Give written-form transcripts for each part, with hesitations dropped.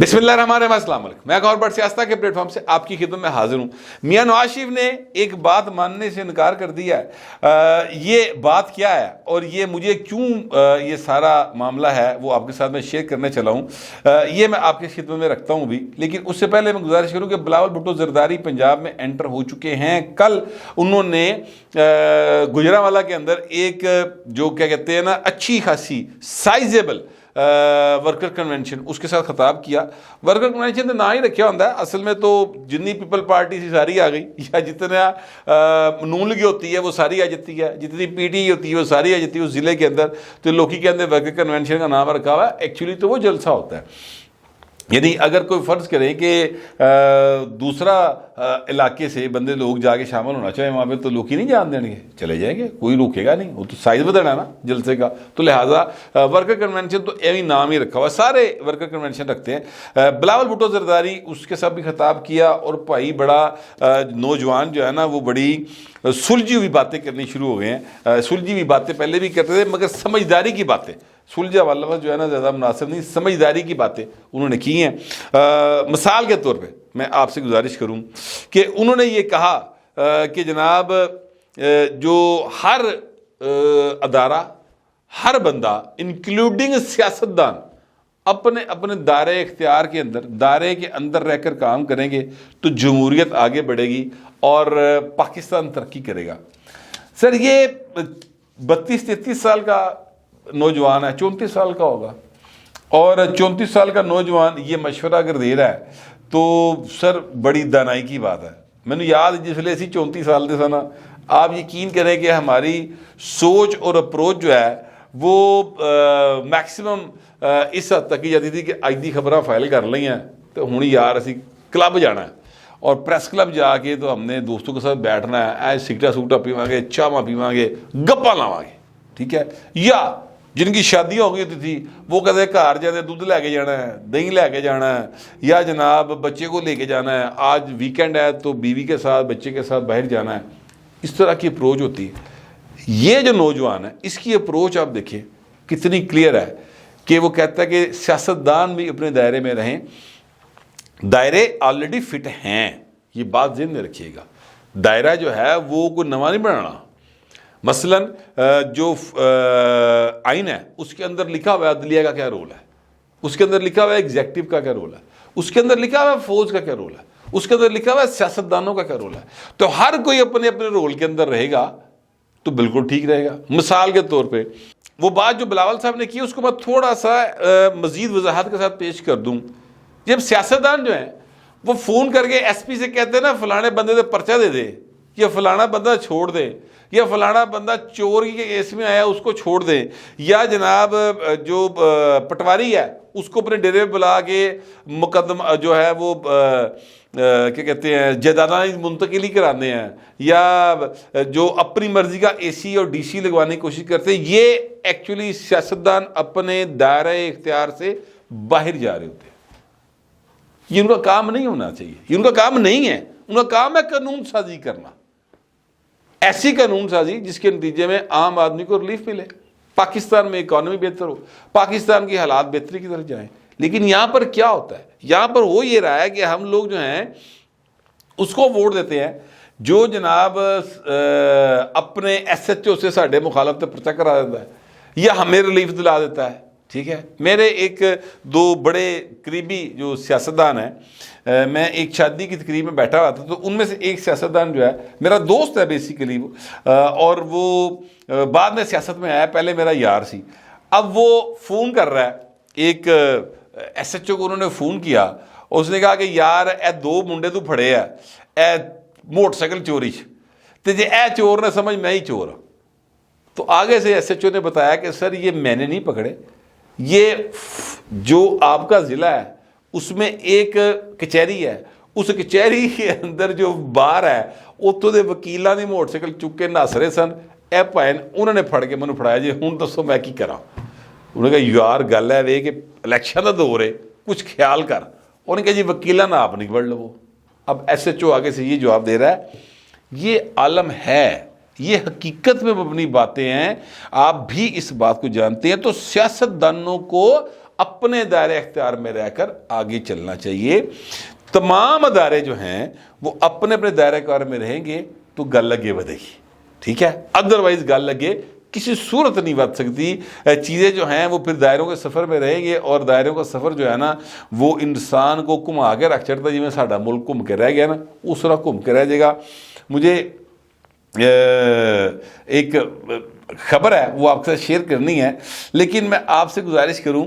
بسم اللہ الرحمن الرحیم، السلام علیکم۔ میں گور بٹ سیاستہ کے پلیٹ فارم سے آپ کی خدمت میں حاضر ہوں۔ میاں نواز شریف نے ایک بات ماننے سے انکار کر دیا ہے۔ یہ بات کیا ہے اور یہ مجھے کیوں یہ سارا معاملہ ہے وہ آپ کے ساتھ میں شیئر کرنے چلا ہوں، یہ میں آپ کی خدمت میں رکھتا ہوں بھی۔ لیکن اس سے پہلے میں گزارش کروں کہ بلاول بھٹو زرداری پنجاب میں انٹر ہو چکے ہیں۔ کل انہوں نے گجرانوالہ کے اندر ایک جو کیا کہتے ہیں نا اچھی خاصی سائزیبل ورکر کنونشن اس کے ساتھ خطاب کیا۔ ورکر کنونشن نے نہ ہی رکھا ہوتا ہے، اصل میں تو جتنی پیپل پارٹی سی ساری آ گئی، یا جتنا نون لیگ ہوتی ہے وہ ساری آ جاتی ہے، جتنی پی ٹی ہوتی ہے وہ ساری آ جاتی ہے اس ضلع کے اندر۔ تو لوکی کے اندر ورکر کنونشن کا نام رکھا ہوا ہے، ایکچولی تو وہ جلسہ ہوتا ہے۔ یعنی اگر کوئی فرض کرے کہ دوسرا علاقے سے بندے لوگ جا کے شامل ہونا چاہے وہاں پہ، تو لوگ ہی نہیں جان دیں گے، چلے جائیں گے، کوئی روکے گا نہیں، وہ تو سائز بدلنا نا جلسے کا۔ تو لہٰذا ورکر کنونشن تو ایویں نام ہی رکھا ہوا ہے، سارے ورکر کنونشن رکھتے ہیں۔ بلاول بھٹو زرداری اس کے ساتھ بھی خطاب کیا، اور بھائی بڑا نوجوان جو ہے نا وہ بڑی سلجھی ہوئی باتیں کرنی شروع ہو گئے ہیں۔ سلجھی ہوئی باتیں پہلے بھی کرتے تھے، مگر سمجھداری کی باتیں، سلجھا والا لفظ جو ہے نا زیادہ مناسب نہیں، سمجھداری کی باتیں انہوں نے کی ہیں۔ مثال کے طور پہ میں آپ سے گزارش کروں کہ انہوں نے یہ کہا کہ جناب جو ہر ادارہ، ہر بندہ انکلوڈنگ سیاستدان اپنے اپنے دائرے اختیار کے اندر، دائرے کے اندر رہ کر کام کریں گے تو جمہوریت آگے بڑھے گی اور پاکستان ترقی کرے گا۔ سر یہ 32-33 سال کا نوجوان ہے، 34 سال کا ہوگا، اور 34 سال کا نوجوان یہ مشورہ اگر دے رہا ہے تو سر بڑی دانائی کی بات ہے۔ میں نے یاد جس ویلے اسی 34 سال دے سنا، آپ یقین کریں کہ ہماری سوچ اور اپروچ جو ہے وہ میکسیمم اس حد تک کی جاتی تھی کہ اج دی خبراں فائل کر لی ہیں تو ہوں یار اسی کلب جانا ہے، اور پریس کلب جا کے تو ہم نے دوستوں کے ساتھ بیٹھنا ہے، ایسے سگٹا سوٹا پیواں گے، چاواں پیواں گے، گپاں لاواں گے، ٹھیک ہے۔ یا جن کی شادیاں ہو گئی ہوتی تھی وہ کہتے ہیں گھر جاتے دودھ لے کے جانا ہے، دہی لے کے جانا ہے، یا جناب بچے کو لے کے جانا ہے، آج ویکینڈ ہے تو بیوی کے ساتھ بچے کے ساتھ باہر جانا ہے۔ اس طرح کی اپروچ ہوتی ہے۔ یہ جو نوجوان ہے اس کی اپروچ آپ دیکھیں کتنی کلیئر ہے کہ وہ کہتا ہے کہ سیاستدان بھی اپنے دائرے میں رہیں، دائرے آلریڈی فٹ ہیں، یہ بات ذہن میں رکھیے گا۔ دائرہ جو ہے وہ کوئی نواں نہیں بنانا۔ مثلاً جو آئین ہے اس کے اندر لکھا ہوا ہے عدلیہ کا کیا رول ہے، اس کے اندر لکھا ہوا ہے ایگزیکٹو کا کیا رول ہے، اس کے اندر لکھا ہوا ہے فوج کا کیا رول ہے، اس کے اندر لکھا ہوا ہے سیاستدانوں کا کیا رول ہے۔ تو ہر کوئی اپنے اپنے رول کے اندر رہے گا تو بالکل ٹھیک رہے گا۔ مثال کے طور پہ وہ بات جو بلاول صاحب نے کی اس کو میں تھوڑا سا مزید وضاحت کے ساتھ پیش کر دوں۔ جب سیاستدان جو ہیں وہ فون کر کے ایس پی سے کہتے ہیں نا فلانے بندے سے پرچہ دے دے، یا فلانا بندہ چھوڑ دے، یا فلانا بندہ چوری کے کیس میں آیا اس کو چھوڑ دیں، یا جناب جو پٹواری ہے اس کو اپنے ڈیرے پہ بلا کے مقدمہ جو ہے وہ کیا کہتے ہیں جائیداداں منتقلی کرانے ہیں، یا جو اپنی مرضی کا اے سی اور ڈی سی لگوانے کی کوشش کرتے ہیں، یہ ایکچولی سیاستدان اپنے دائرہ اختیار سے باہر جا رہے ہوتے ہیں۔ یہ ان کا کام نہیں ہونا چاہیے، یہ ان کا کام نہیں ہے۔ ان کا کام ہے قانون سازی کرنا، ایسی قانون سازی جس کے نتیجے میں عام آدمی کو ریلیف ملے، پاکستان میں اکانومی بہتر ہو، پاکستان کی حالات بہتری کی طرف جائیں۔ لیکن یہاں پر کیا ہوتا ہے، یہاں پر ہو یہ رہا ہے کہ ہم لوگ جو ہیں اس کو ووٹ دیتے ہیں جو جناب اپنے ایس ایچ او سے ساڈے مخالفت پرچہ کرا دیتا ہے یا ہمیں ریلیف دلا دیتا ہے، ٹھیک ہے۔ میرے ایک دو بڑے قریبی جو سیاستدان ہیں، میں ایک شادی کی تقریب میں بیٹھا ہوا تھا تو ان میں سے ایک سیاستدان جو ہے میرا دوست ہے بیسیکلی وہ، اور وہ بعد میں سیاست میں آیا، پہلے میرا یار سی۔ اب وہ فون کر رہا ہے، ایک ایس ایچ او کو انہوں نے فون کیا، اور اس نے کہا کہ یار اے دو منڈے تو پھڑے ہے اے موٹر سائیکل چوری تے جے اے چور نے سمجھ میں ہی چور ہوں۔ تو آگے سے ایس ایچ او نے بتایا کہ سر یہ میں نے نہیں پکڑے، یہ جو آپ کا ضلع ہے اس میں ایک کچہری ہے، اس کچہری کے اندر جو بار ہے اتوں دے وکیلاں دی موٹر سائیکل چک کے ناسرے سن، اے پائن انہوں نے پھڑ کے مینوں پھڑایا جی ہوں دسو میں کی کراں۔ انہوں نے کہا یار گل ہے وے کہ الیکشن کا دور ہے، کچھ خیال کر۔ انہوں نے کہا جی وکیلاں نہ آپ نہیں پڑھ لو۔ اب ایس ایچ او آگے سے یہ جواب دے رہا ہے، یہ عالم ہے، یہ حقیقت میں مبنی باتیں ہیں، آپ بھی اس بات کو جانتے ہیں۔ تو سیاستدانوں کو اپنے دائرے اختیار میں رہ کر آگے چلنا چاہیے. تمام ادارے جو ہیں وہ اپنے اپنے دائرے کار میں رہیں گے تو گل لگے ودے گی. ٹھیک ہے, ادروائز گل لگے کسی صورت نہیں ود سکتی. چیزیں جو ہیں وہ پھر دائروں کے سفر میں رہیں گے, اور دائروں کا سفر جو ہے نا وہ انسان کو گھما کے رکھ چڑھتا ہے. جی میں ساڈا ملک گھوم کے رہ گیا نا, اس طرح گھوم کے رہ جائے گا. مجھے ایک خبر ہے وہ آپ کے ساتھ شیئر کرنی ہے, لیکن میں آپ سے گزارش کروں,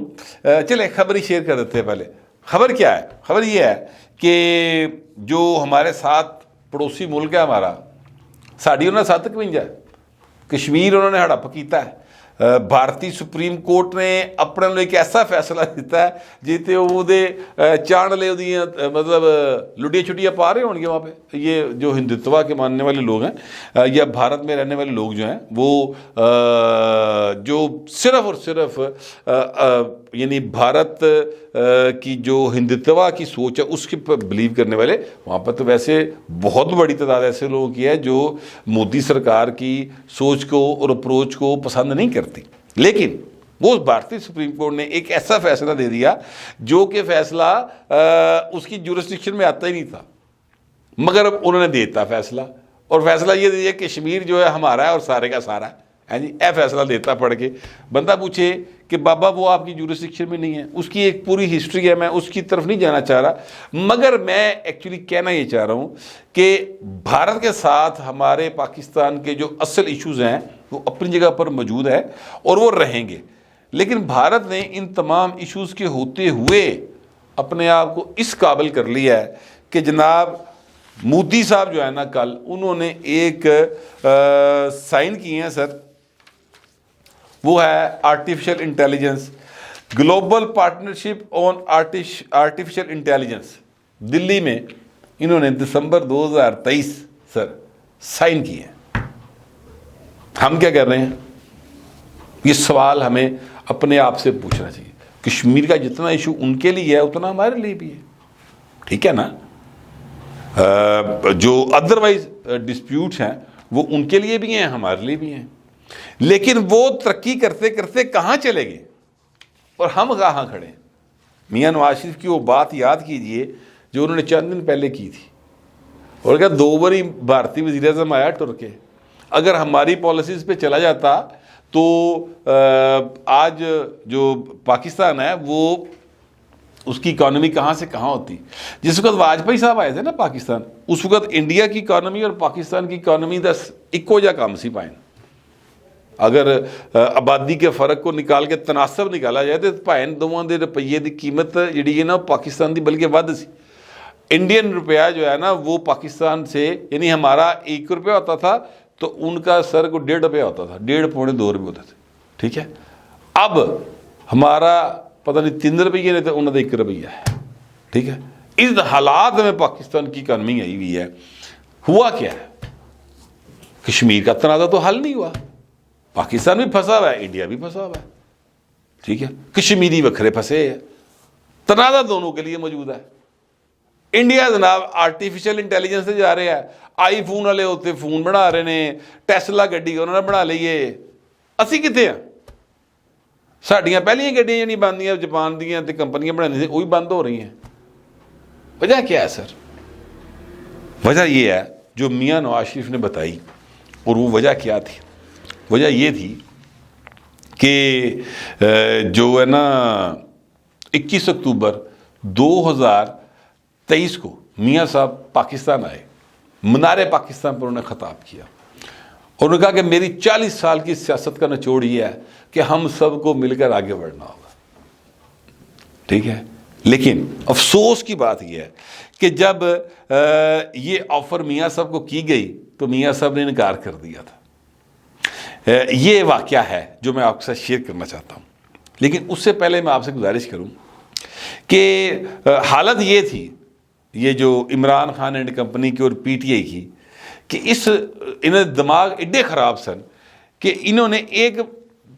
چلے خبر ہی شیئر کر دیتے ہیں. پہلے خبر کیا ہے؟ خبر یہ ہے کہ جو ہمارے ساتھ پڑوسی ملک ہے ہمارا, ساڑی انہوں نے ساتھ 51 کشمیر انہوں نے ہڑپ کیتا ہے. بھارتی سپریم کورٹ نے اپنے لئے ایک ایسا فیصلہ دیتا ہے جیتے وہ دے چاند لے دیاں مطلب لڈیاں چھٹیاں پا رہے ہوں گے وہاں پہ. یہ جو ہندوتوا کے ماننے والے لوگ ہیں یا بھارت میں رہنے والے لوگ جو ہیں وہ جو صرف اور صرف یعنی بھارت کی جو ہندوتوا کی سوچ ہے اس کے پر بلیو کرنے والے, وہاں پر تو ویسے بہت بڑی تعداد ایسے لوگوں کی ہے جو مودی سرکار کی سوچ کو اور اپروچ کو پسند نہیں کرتی. لیکن وہ بھارتی سپریم کورٹ نے ایک ایسا فیصلہ دے دیا جو کہ فیصلہ اس کی جورسڈکشن میں آتا ہی نہیں تھا, مگر انہوں نے دیتا فیصلہ. اور فیصلہ یہ دیا کہ کشمیر جو ہے ہمارا ہے اور سارے کا سارا ہے. جی اے فیصلہ دیتا پڑھ کے بندہ پوچھے کہ بابا وہ آپ کی جورسڈکشن میں نہیں ہے, اس کی ایک پوری ہسٹری ہے, میں اس کی طرف نہیں جانا چاہ رہا, مگر میں ایکچولی کہنا یہ چاہ رہا ہوں کہ بھارت کے ساتھ ہمارے پاکستان کے جو اصل ایشوز ہیں وہ اپنی جگہ پر موجود ہے اور وہ رہیں گے. لیکن بھارت نے ان تمام ایشوز کے ہوتے ہوئے اپنے آپ کو اس قابل کر لیا ہے کہ جناب مودی صاحب جو ہے نا کل انہوں نے ایک سائن کیے ہیں سر, وہ ہے آرٹیفیشل انٹیلیجنس, گلوبل پارٹنرشپ آن آرٹیفیشل انٹیلیجنس. دلی میں انہوں نے دسمبر 2023 سر سائن کیے ہیں. ہم کیا کر رہے ہیں؟ یہ سوال ہمیں اپنے آپ سے پوچھنا چاہیے. کشمیر کا جتنا ایشو ان کے لیے ہے اتنا ہمارے لیے بھی ہے. ٹھیک ہے نا, جو ادروائز ڈسپیوٹس ہیں وہ ان کے لیے بھی ہیں ہمارے لیے بھی ہیں. لیکن وہ ترقی کرتے کرتے کہاں چلے گئے اور ہم کہاں کھڑے ہیں؟ میاں نواز شریف کی وہ بات یاد کیجئے جو انہوں نے چند دن پہلے کی تھی, اور کیا 2 بار ہی بھارتی وزیر اعظم آیا ٹر کے. اگر ہماری پالیسیز پہ چلا جاتا تو آج جو پاکستان ہے وہ اس کی اکانومی کہاں سے کہاں ہوتی. جس وقت واجپئی صاحب آئے تھے نا پاکستان, اس وقت انڈیا کی اکانومی اور پاکستان کی اکانومی دس ایکو جا کام سی پائیں. اگر آبادی کے فرق کو نکال کے تناسب نکالا جائے تو پائن دونوں دے روپیے دی قیمت جڑی ہے نا پاکستان دی بلکہ ود سی. انڈین روپیہ جو ہے نا وہ پاکستان سے یعنی ہمارا 1 روپیہ ہوتا تھا تو ان کا سر کو 1.5 روپیہ ہوتا تھا, 1.5 پونے 2 روپے ہوتے تھے. ٹھیک ہے, اب ہمارا پتہ نہیں 3 روپیے نہیں تو انہوں نے 1 روپیہ ہے. ٹھیک ہے, اس حالات میں پاکستان کی اکانومی آئی ہوئی ہے. ہوا کیا ہے؟ کشمیر کا تنازع تو حل نہیں ہوا, پاکستان بھی پھنسا ہوا ہے, انڈیا بھی پھنسا ہوا ہے. ٹھیک ہے, کشمیری وکھرے پھنسے ہیں, تنازع دونوں کے لیے موجود ہے. انڈیا جناب آرٹیفیشل انٹیلیجنس سے جا رہے ہیں, آئی فون والے ہوتے فون بنا رہے ہیں, ٹیسلا گڈی انہوں نے بنا لیے, اسی کتے ہیں؟ ساڈیاں پہلیاں گڈیاں جڑی بندیاں جاپان دیاں تے کمپنیاں بنائی تھیں وہی بند ہو رہی ہیں. وجہ کیا ہے سر؟ وجہ یہ ہے جو میاں نواز شریف نے بتائی, اور وہ وجہ کیا تھی؟ وجہ یہ تھی کہ جو ہے نا 21 اکتوبر 2023 کو میاں صاحب پاکستان آئے, منار پاکستان پر انہوں نے خطاب کیا, اور انہوں نے کہا کہ میری 40 سال کی سیاست کا نچوڑ یہ ہے کہ ہم سب کو مل کر آگے بڑھنا ہوگا. ٹھیک ہے, لیکن افسوس کی بات یہ ہے کہ جب یہ آفر میاں صاحب کو کی گئی تو میاں صاحب نے انکار کر دیا تھا. یہ واقعہ ہے جو میں آپ کے ساتھ شیئر کرنا چاہتا ہوں. لیکن اس سے پہلے میں آپ سے گزارش کروں کہ حالت یہ تھی, یہ جو عمران خان اینڈ کمپنی کی اور پی ٹی آئی کی, کہ انہیں دماغ ایڈے خراب سن کہ انہوں نے ایک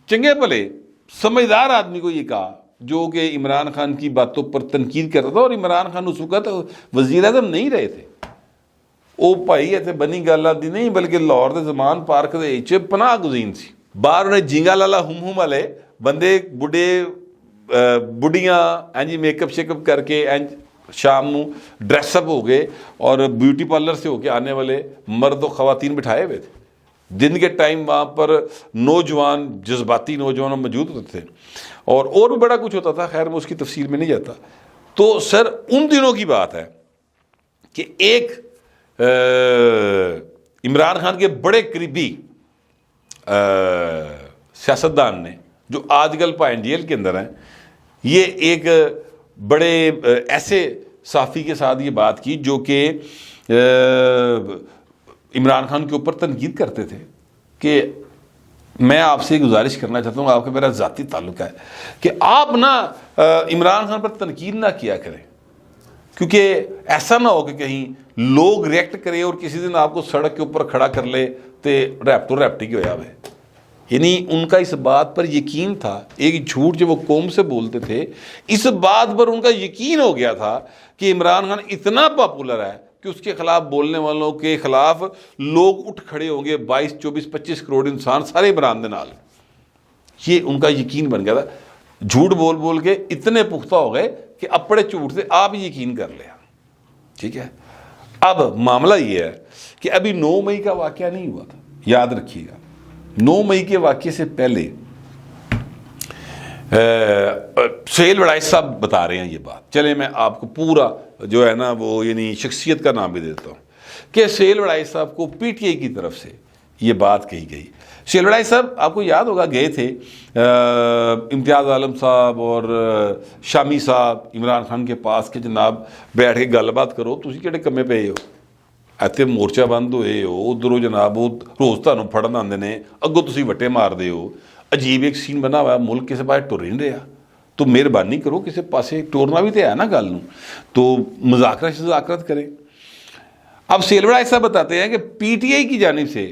چنگے بھلے سمجھدار آدمی کو یہ کہا جو کہ عمران خان کی باتوں پر تنقید کرتا تھا, اور عمران خان اس وقت وزیر اعظم نہیں رہے تھے. وہ بھائی ایتھے بنی گل آتی نہیں بلکہ لاہور دے زمان پارک دے پناہ گزین سی. باہر انہیں جینگا لالا ہم والے بندے بڑھے بڑھیاں ہیں جی میک اپ شیک اپ کر کے شام نو ڈریس اپ ہو گئے اور بیوٹی پارلر سے ہو کے آنے والے مرد و خواتین بٹھائے ہوئے تھے. دن کے ٹائم وہاں پر نوجوان جذباتی نوجوان موجود ہوتے تھے اور بھی بڑا کچھ ہوتا تھا. خیر میں اس کی تفصیل میں نہیں جاتا. تو سر ان دنوں کی بات ہے کہ ایک عمران خان کے بڑے قریبی سیاستدان نے جو آج کل پائن جیل کے اندر ہیں, یہ ایک بڑے ایسے صحافی کے ساتھ یہ بات کی جو کہ عمران خان کے اوپر تنقید کرتے تھے کہ میں آپ سے گزارش کرنا چاہتا ہوں, آپ کا میرا ذاتی تعلق ہے کہ آپ نہ عمران خان پر تنقید نہ کیا کریں, کیونکہ ایسا نہ ہو کہ کہیں لوگ ریئیکٹ کرے اور کسی دن آپ کو سڑک کے اوپر کھڑا کر لے تے ریپٹو ریپٹی کی ہویا ہوئے. یعنی ان کا اس بات پر یقین تھا, ایک جھوٹ جو وہ قوم سے بولتے تھے, اس بات پر ان کا یقین ہو گیا تھا کہ عمران خان اتنا پاپولر ہے کہ اس کے خلاف بولنے والوں کے خلاف لوگ اٹھ کھڑے ہوں گے. 22 24 25 کروڑ انسان سارے عمران دے نال, یہ ان کا یقین بن گیا تھا. جھوٹ بول بول کے اتنے پختہ ہو گئے کہ اپنے جھوٹ سے آپ یقین کر لیا. ٹھیک ہے, اب معاملہ یہ ہے کہ ابھی 9 مئی کا واقعہ نہیں ہوا تھا, یاد رکھیے گا. 9 مئی کے واقعے سے پہلے سہیل وڑائچ صاحب بتا رہے ہیں یہ بات. چلے میں آپ کو پورا جو ہے نا وہ یعنی شخصیت کا نام بھی دیتا ہوں کہ سہیل وڑائچ صاحب کو پی ٹی آئی کی طرف سے یہ بات کہی گئی. سہیل وڑائچ صاحب آپ کو یاد ہوگا گئے تھے امتیاز عالم صاحب اور شامی صاحب عمران خان کے پاس کہ جناب بیٹھ کے گل بات کرو, تسی کہڑے کمے پے ہو, ایتھے مورچہ بند ہوئے ہو, ادھروں جناب وہ روز تانوں پھڑن آندے نے, اگوں تسی وٹے مار دے ہو. عجیب ایک سین بنا ہوا ہے, ملک کسے پاسے ٹر نہیں رہا, تو مہربانی کرو کسی پاسے ٹورنا بھی تو ہے نا گل نو, تو مذاکرت کریں. اب سہیل وڑائچ صاحب بتاتے ہیں کہ پی ٹی آئی کی جانب سے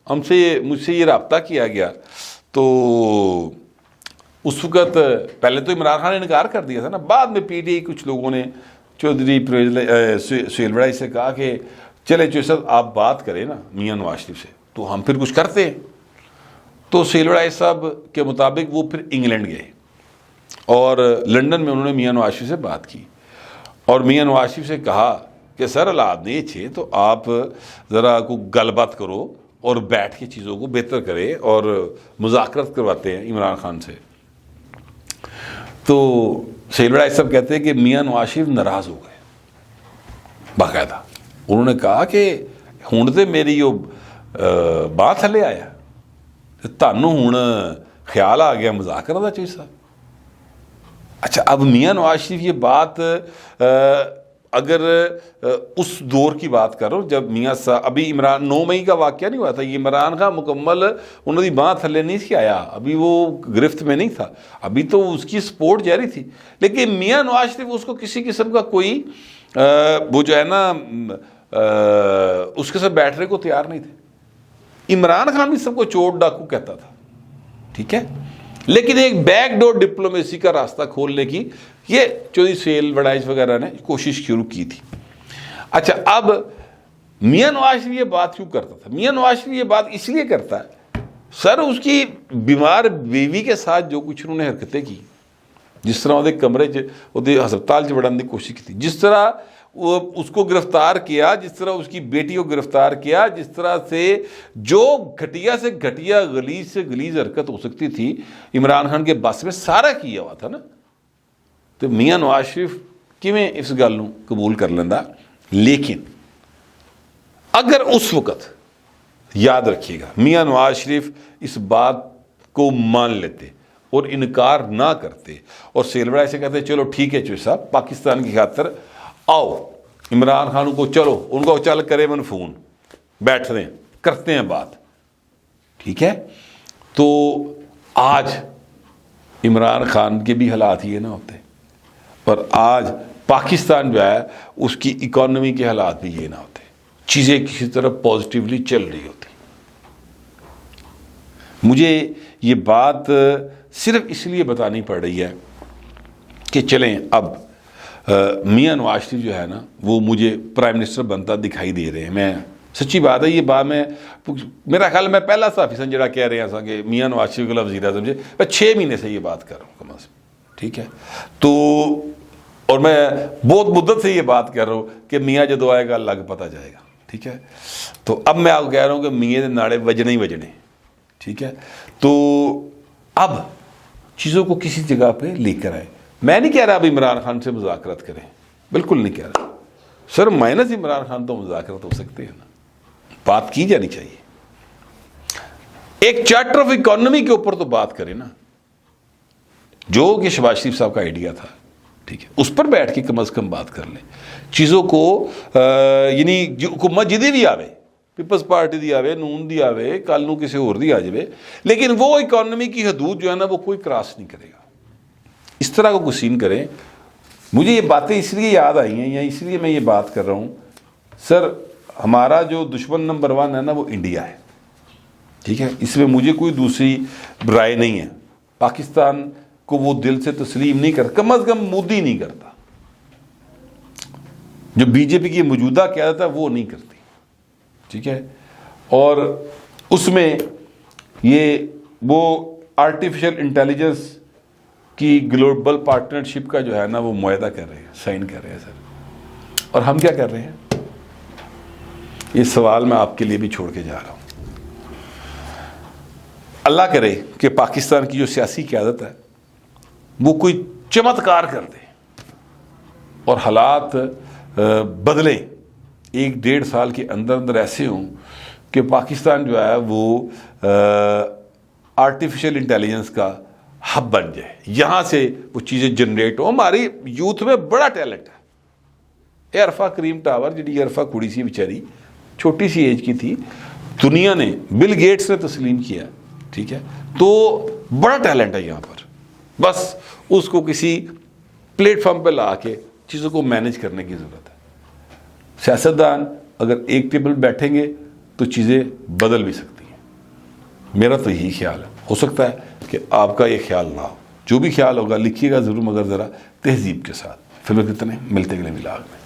مجھ سے یہ رابطہ کیا گیا, تو اس وقت پہلے تو عمران خان نے انکار کر دیا تھا نا, بعد میں پی ٹی آئی کچھ لوگوں نے چودھری سہیل وڑائچ سے کہا کہ چلے چودھری صاحب آپ بات کریں نا میاں نواز شریف سے, تو ہم پھر کچھ کرتے ہیں. تو سہیل وڑائچ صاحب کے مطابق وہ پھر انگلینڈ گئے اور لنڈن میں انہوں نے میاں نواز شریف سے بات کی اور میاں نواز شریف سے کہا کہ سر حالات نہیں اچھے, تو آپ ذرا کو گل بات کرو اور بیٹھ کے چیزوں کو بہتر کرے اور مذاکرت کرواتے ہیں عمران خان سے. تو سہیل وڑائچ صاحب کہتے ہیں کہ میاں نواز شریف ناراض ہو گئے باقاعدہ. انہوں نے کہا کہ ہن تے میری وہ باہ تھلے آیا, تانوں ہن خیال آ گیا مذاکرت دا چوہدری صاحب. اچھا, اب میاں نواز شریف یہ بات اگر اس دور کی بات کرو جب میاں صاحب ابھی عمران 9 مئی کا واقعہ نہیں ہوا تھا, یہ عمران خان مکمل انہوں نے باہ تھلے نہیں سی آیا, ابھی وہ گرفت میں نہیں تھا, ابھی تو اس کی سپورٹ جاری تھی. لیکن میاں نواز شریف اس کو کسی قسم کا کوئی وہ جو ہے نا اس کے ساتھ بیٹھنے کو تیار نہیں تھے. عمران خان بھی سب کو چور ڈاکو کہتا تھا, ٹھیک ہے, لیکن ایک بیک ڈور ڈپلومیسی کا راستہ کھولنے کی یہ چودھری سہیل وڑائچ وغیرہ نے کوشش شروع کی تھی. اچھا, اب میاں نواز شریف یہ بات کیوں کرتا تھا؟ میاں نواز شریف یہ بات اس لیے کرتا ہے سر اس کی بیمار بیوی کے ساتھ جو کچھ انہوں نے حرکتیں کی, جس طرح وہ کمرے ہسپتال چ وڑن کی کوشش کی تھی, جس طرح وہ اس کو گرفتار کیا, جس طرح اس کی بیٹی کو گرفتار کیا, جس طرح سے جو گھٹیا سے گھٹیا غلیظ سے غلیظ حرکت ہو سکتی تھی عمران خان کے بس میں سارا کیا ہوا تھا نا. تو میاں نواز شریف کیویں اس گل نو قبول کر لینا. لیکن اگر اس وقت یاد رکھیے گا میاں نواز شریف اس بات کو مان لیتے اور انکار نہ کرتے اور سہیل وڑائچ سے کہتے چلو ٹھیک ہے چودھری صاحب پاکستان کی خاطر آؤ عمران خان کو چلو ان کو چل کرے من فون بیٹھ رہے ہیں کرتے ہیں بات, ٹھیک ہے, تو آج عمران خان کے بھی حالات یہ نہ ہوتے اور آج پاکستان جو ہے اس کی اکانومی کے حالات بھی یہ نہ ہوتے, چیزیں کسی طرح پازیٹیولی چل رہی ہوتی. مجھے یہ بات صرف اس لیے بتانی پڑ رہی ہے کہ چلیں اب میاں نواز شریف جو ہے نا وہ مجھے پرائم منسٹر بنتا دکھائی دے رہے ہیں. میں سچی بات ہے یہ بات میں میرا خیال میں پہلا صحافی سن جڑا کہہ رہا تھا کہ میاں نواز شریف کو وزیر اعظم سے 6 مہینے سے یہ بات کر رہا ہوں کم از کم, ٹھیک ہے. تو اور میں بہت مدت سے یہ بات کر رہا ہوں کہ میاں جدو آئے گا اللہ کا پتہ جائے گا. ٹھیک ہے. تو اب میں آپ کو کہہ رہا ہوں کہ میاں دے ناڑے وجنے ہی وجنے. ٹھیک ہے. تو اب چیزوں کو کسی جگہ پہ لے کر آئے. میں نہیں کہہ رہا اب عمران خان سے مذاکرات کریں, بالکل نہیں کہہ رہا سر. مائنس عمران خان تو مذاکرات ہو سکتے ہیں نا, بات کی جانی چاہیے. ایک چارٹر آف اکانومی کے اوپر تو بات کریں نا, جو کہ شہباز شریف صاحب کا آئیڈیا تھا. ٹھیک ہے. اس پر بیٹھ کے کم از کم بات کر لیں چیزوں کو. یعنی حکومت جدی بھی آوے, پیپلز پارٹی دی آوے, نون دی آوے, کل نو کسی اور دی آ جائے, لیکن وہ اکانومی کی حدود جو ہے نا وہ کوئی کراس نہیں کرے گا. اس طرح کو سین کریں. مجھے یہ باتیں اس لیے یاد آئی ہیں یا اس لیے میں یہ بات کر رہا ہوں سر, ہمارا جو دشمن نمبر 1 ہے نا وہ انڈیا ہے. ٹھیک ہے. اس میں مجھے کوئی دوسری رائے نہیں ہے. پاکستان کو وہ دل سے تسلیم نہیں کرتا, کم از کم مودی نہیں کرتا, جو بی جے پی کی موجودہ قیادت ہے وہ نہیں کرتی. ٹھیک ہے. اور اس میں یہ وہ آرٹیفیشل انٹیلیجنس کی گلوبل پارٹنرشپ کا جو ہے نا وہ معاہدہ کر رہے ہیں, سائن کر رہے ہیں سر. اور ہم کیا کر رہے ہیں, یہ سوال میں آپ کے لیے بھی چھوڑ کے جا رہا ہوں. اللہ کرے کہ پاکستان کی جو سیاسی قیادت ہے وہ کوئی چمتکار کر دے اور حالات بدلیں 1-1.5 سال کے اندر اندر ایسے ہوں کہ پاکستان جو ہے وہ آرٹیفیشل انٹیلیجنس کا ہب بن جائے, یہاں سے وہ چیزیں جنریٹ ہوں. ہماری یوتھ میں بڑا ٹیلنٹ ہے. اے عرفہ کریم ٹاور جی عرفہ کڑی سی بیچاری چھوٹی سی ایج کی تھی, دنیا نے بل گیٹس نے تسلیم کیا. ٹھیک ہے. تو بڑا ٹیلنٹ ہے یہاں پر, بس اس کو کسی پلیٹ فارم پہ لا کے چیزوں کو مینیج کرنے کی ضرورت ہے. سیاستدان اگر ایک ٹیبل بیٹھیں گے تو چیزیں بدل بھی سکتی ہیں. میرا تو یہی خیال ہے. ہو سکتا ہے کہ آپ کا یہ خیال نہ ہو. جو بھی خیال ہوگا لکھیے گا ضرور, مگر ذرا تہذیب کے ساتھ. پھر کتنے ملتے گئے ولاگ میں.